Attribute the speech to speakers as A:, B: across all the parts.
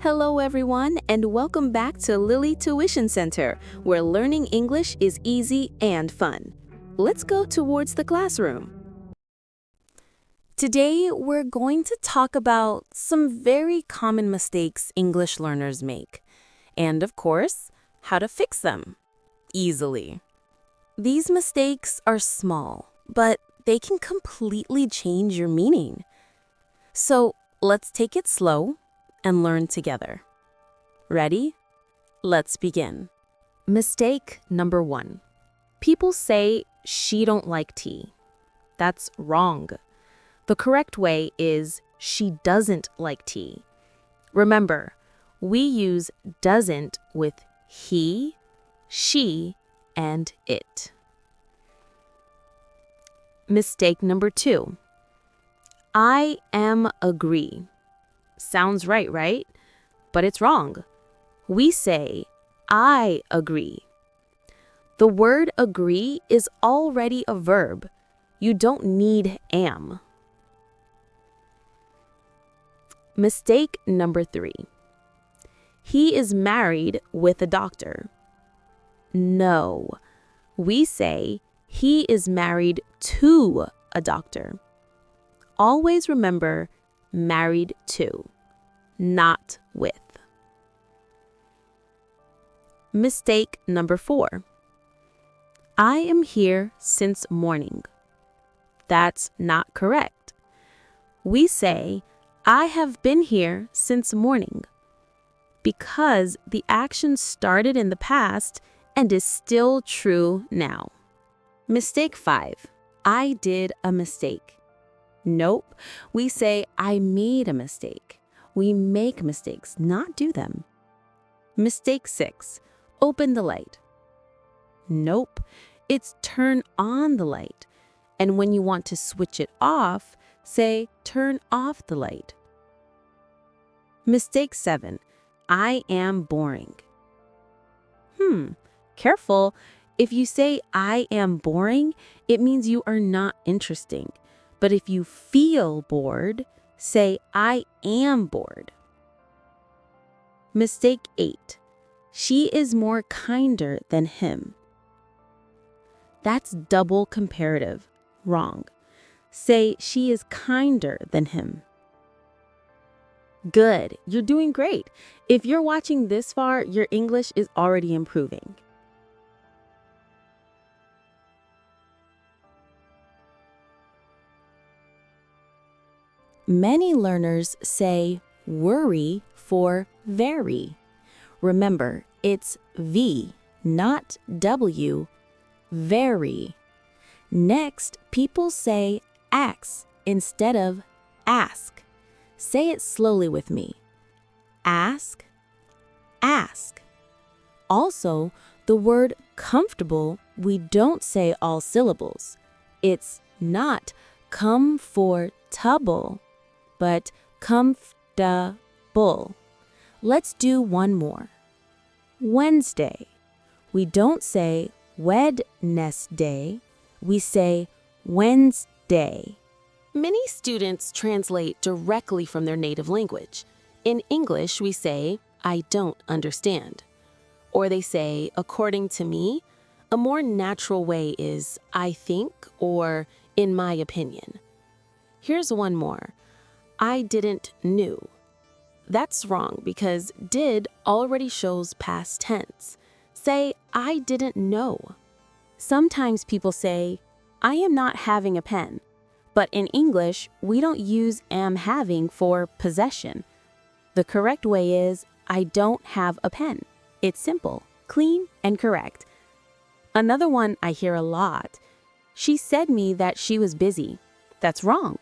A: Hello everyone, and welcome back to Lily Tuition Center, where learning English is easy and fun. Let's go towards the classroom. Today, we're going to talk about some very common mistakes English learners make, and of course, how to fix them easily. These mistakes are small, but they can completely change your meaning. So, let's take it slow and learn together. Ready? Let's begin. Mistake number 1. People say she don't like tea. That's wrong. The correct way is she doesn't like tea. Remember, we use doesn't with he, she, and it. Mistake number 2. I am agree. Sounds right? But it's wrong. We say, I agree. The word agree is already a verb. You don't need am. Mistake number 3. He is married with a doctor. No. We say, he is married to a doctor. Always remember, married to, not with. Mistake number 4. I am here since morning. That's not correct. We say, I have been here since morning, because the action started in the past and is still true now. Mistake 5. I did a mistake. Nope, we say, I made a mistake. We make mistakes, not do them. Mistake 6. Open the light. Nope, it's turn on the light. And when you want to switch it off, say, turn off the light. Mistake 7. I am boring. Careful. If you say, I am boring, it means you are not interesting. But if you feel bored, say, I am bored. Mistake 8. She is more kinder than him. That's double comparative. Wrong. Say, she is kinder than him. Good. You're doing great. If you're watching this far, your English is already improving. Many learners say worry for very. Remember, it's V, not W, very. Next, people say ax instead of ask. Say it slowly with me. Ask, ask. Also, the word comfortable, we don't say all syllables. It's not comfortable, but comfortable. Let's do one more. Wednesday. We don't say Wednesday, we say Wednesday. Many students translate directly from their native language. In English, we say, I don't understand. Or they say, according to me. A more natural way is, I think, or in my opinion. Here's one more. I didn't knew. That's wrong because did already shows past tense. Say, I didn't know. Sometimes people say, I am not having a pen. But in English, we don't use am having for possession. The correct way is, I don't have a pen. It's simple, clean, and correct. Another one I hear a lot. She said me that she was busy. That's wrong.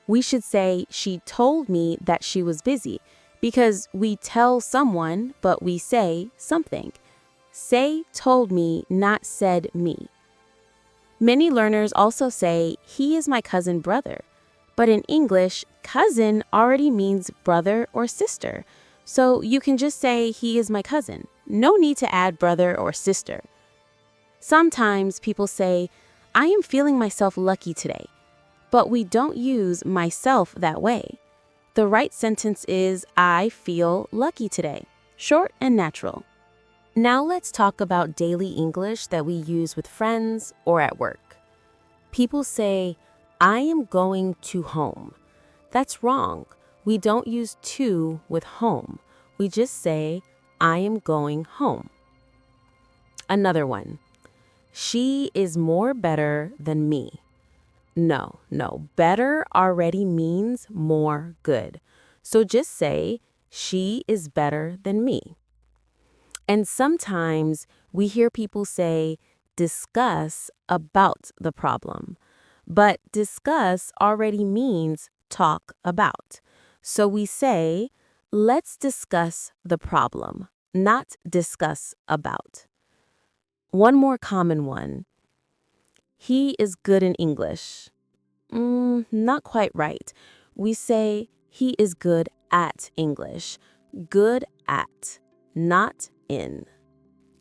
A: We should say, she told me that she was busy, because we tell someone, but we say something. Say told me, not said me. Many learners also say, he is my cousin brother. But in English, cousin already means brother or sister. So you can just say, he is my cousin. No need to add brother or sister. Sometimes people say, I am feeling myself lucky today. But we don't use myself that way. The right sentence is, I feel lucky today. Short and natural. Now let's talk about daily English that we use with friends or at work. People say, I am going to home. That's wrong. We don't use to with home. We just say, I am going home. Another one. She is more better than me. No. Better already means more good. So just say, she is better than me. And sometimes we hear people say, discuss about the problem. But discuss already means talk about. So we say, let's discuss the problem, not discuss about. One more common one. He is good in English. Not quite right. We say he is good at English. Good at, not in.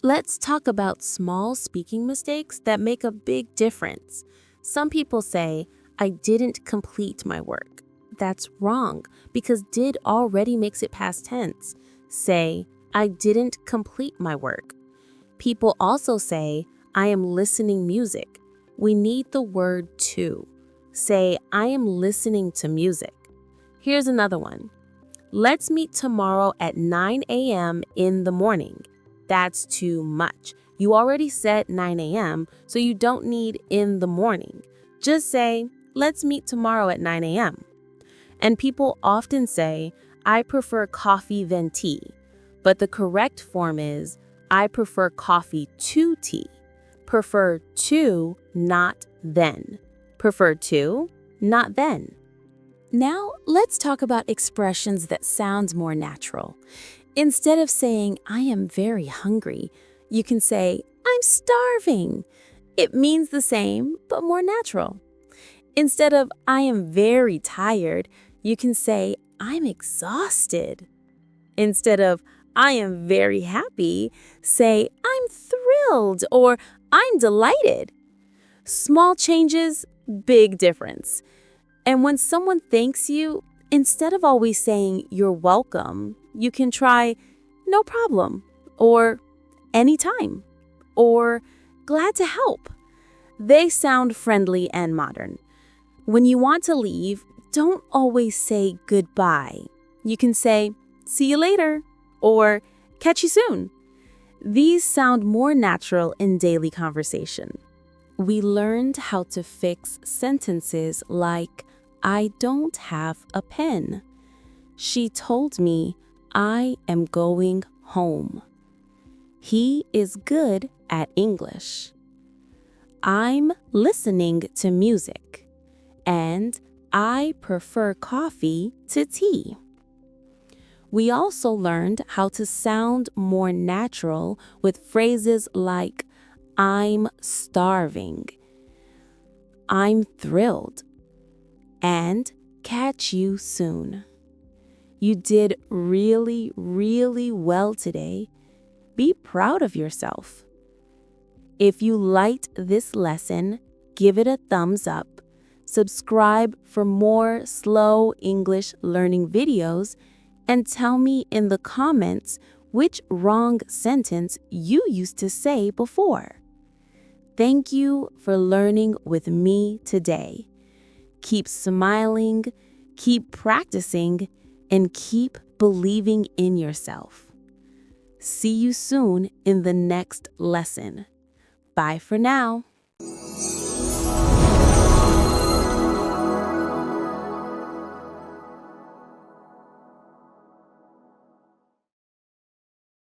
A: Let's talk about small speaking mistakes that make a big difference. Some people say, I didn't complete my work. That's wrong because did already makes it past tense. Say, I didn't complete my work. People also say, I am listening music. We need the word to. Say, I am listening to music. Here's another one. Let's meet tomorrow at 9 a.m. in the morning. That's too much. You already said 9 a.m., so you don't need in the morning. Just say, let's meet tomorrow at 9 a.m. And people often say, I prefer coffee than tea. But the correct form is, I prefer coffee to tea. Prefer to, not then. Prefer to, not then. Now, let's talk about expressions that sound more natural. Instead of saying, I am very hungry, you can say, I'm starving. It means the same, but more natural. Instead of, I am very tired, you can say, I'm exhausted. Instead of, I am very happy, say, I'm thrilled or I'm delighted. Small changes, big difference. And when someone thanks you, instead of always saying you're welcome, you can try no problem or anytime or glad to help. They sound friendly and modern. When you want to leave, don't always say goodbye. You can say see you later or catch you soon. These sound more natural in daily conversation. We learned how to fix sentences like, I don't have a pen. She told me I am going home. He is good at English. I'm listening to music. And I prefer coffee to tea. We also learned how to sound more natural with phrases like, I'm starving, I'm thrilled, and catch you soon. You did really, really well today. Be proud of yourself. If you liked this lesson, give it a thumbs up. Subscribe for more slow English learning videos, and tell me in the comments which wrong sentence you used to say before. Thank you for learning with me today. Keep smiling, keep practicing, and keep believing in yourself. See you soon in the next lesson. Bye for now.